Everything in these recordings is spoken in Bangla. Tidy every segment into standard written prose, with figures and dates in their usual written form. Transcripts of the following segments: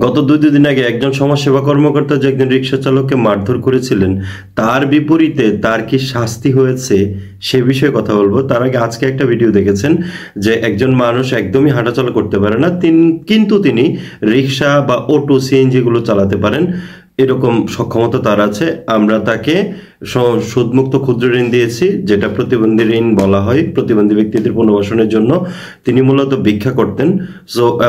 গত ২ দিন আগে একজন সমাজসেবা কর্মকর্তা যে একজন রিক্সা চালককে মারধর করেছিলেন, তার বিপরীতে তার কি শাস্তি হয়েছে সে বিষয়ে কথা বলবো। তার আগে আজকে একটা ভিডিও দেখেছেন যে একজন মানুষ একদমই হাঁটাচলা করতে পারে না, কিন্তু তিনি রিক্সা বা অটো সিএনজি গুলো চালাতে পারেন, এরকম সক্ষমতা তার আছে। আমরা তাকে সুদমুক্ত ক্ষুদ্র ঋণ দিয়েছি, যেটা প্রতিবন্ধী ঋণ বলা হয়, প্রতিবন্ধী ব্যক্তিদের পুনর্বাসনের জন্য। তিনি মূলত ভিক্ষা করতেন,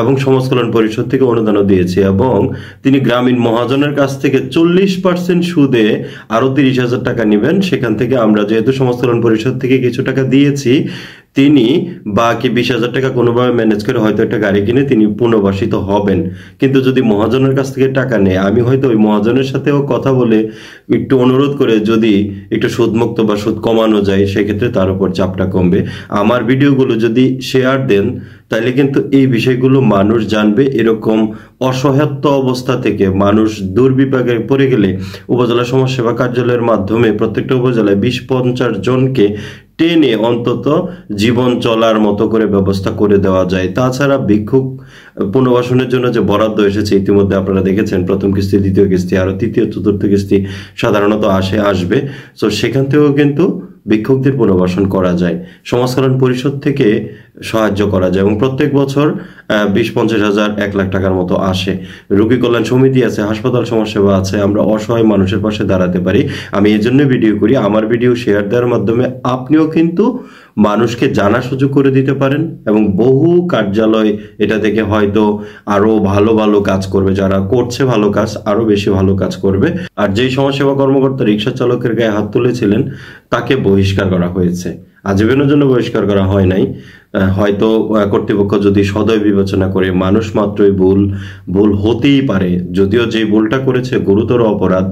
এবং সমাজ কল্যাণ পরিষদ থেকে অনুদানও দিয়েছি, এবং তিনি গ্রামীণ মহাজনের কাছ থেকে 40% সুদে আরো 30,000 টাকা নেবেন। সেখান থেকে আমরা যেহেতু সমাজ কল্যাণ পরিষদ থেকে কিছু টাকা দিয়েছি, তিনি বাকি 20,000 টাকা কোনোভাবে ম্যানেজ করে হয়তো একটা গাড়ি কিনে তিনি পুনর্বাসিত হবেন। কিন্তু যদি মহাজনের কাছ থেকে টাকা নেয়, আমি হয়তো ওই মহাজনের সাথেও কথা বলে একটু অনুরোধ করে যদি একটু সুদমুক্ত বা সুদ কমানো যায়, সেক্ষেত্রে তার উপর চাপটা কমবে। আমার ভিডিওগুলো যদি শেয়ার দেন, তাহলে কিন্তু এই বিষয়গুলো মানুষ জানবে। এরকম অসহায়ত্ব অবস্থা থেকে মানুষ দুর্বিপাকে পড়ে গেলে উপজেলা সমাজসেবা কার্যালয়ের মাধ্যমে প্রত্যেকটা উপজেলায় 20-50 জনকে টেনে অন্তত জীবন চলার মতো করে ব্যবস্থা করে দেওয়া যায়। তাছাড়া ভিক্ষুক পুনর্বাসনের জন্য যে বরাদ্দ এসেছে ইতিমধ্যে আপনারা দেখেছেন, প্রথম কিস্তি, দ্বিতীয় কিস্তি, আরো তৃতীয় চতুর্থ কিস্তি সাধারণত আসবে। তো সেখান থেকেও কিন্তু ভিক্ষুকদের পুনর্বাসন করা যায়, সমাজ কল্যাণ পরিষদ থেকে সাহায্য করা যায়, এবং প্রত্যেক বছর 20-50,000 1 লাখ টাকার মতো আসে। রোগী কল্যাণ সমিতি আছে, হাসপাতাল সমাজসেবা আছে, আমরা অসহায় মানুষের পাশে দাঁড়াতে পারি। আমি এই জন্য ভিডিও করি। আমার ভিডিও শেয়ার দেওয়ার মাধ্যমে আপনিও কিন্তু মানুষকে জানার সুযোগ করে দিতে পারেন, এবং বহু কার্যালয় এটা থেকে হয়তো আরো ভালো ভালো কাজ করবে, যারা করছে ভালো কাজ আরো বেশি ভালো কাজ করবে। আর যেই সমাজসেবা কর্মকর্তা রিক্সা চালকের গায়ে হাত তুলেছিলেন, তাকে বহিষ্কার করা হয়েছে। আজীবনের জন্য বহিষ্কার করা হয় নাই। হয়তো কর্তৃপক্ষ যদি সদয় বিবেচনা করে, মানুষ মাত্রই ভুল হতেই পারে, যদিও যে ভুলটা করেছে গুরুতর অপরাধ,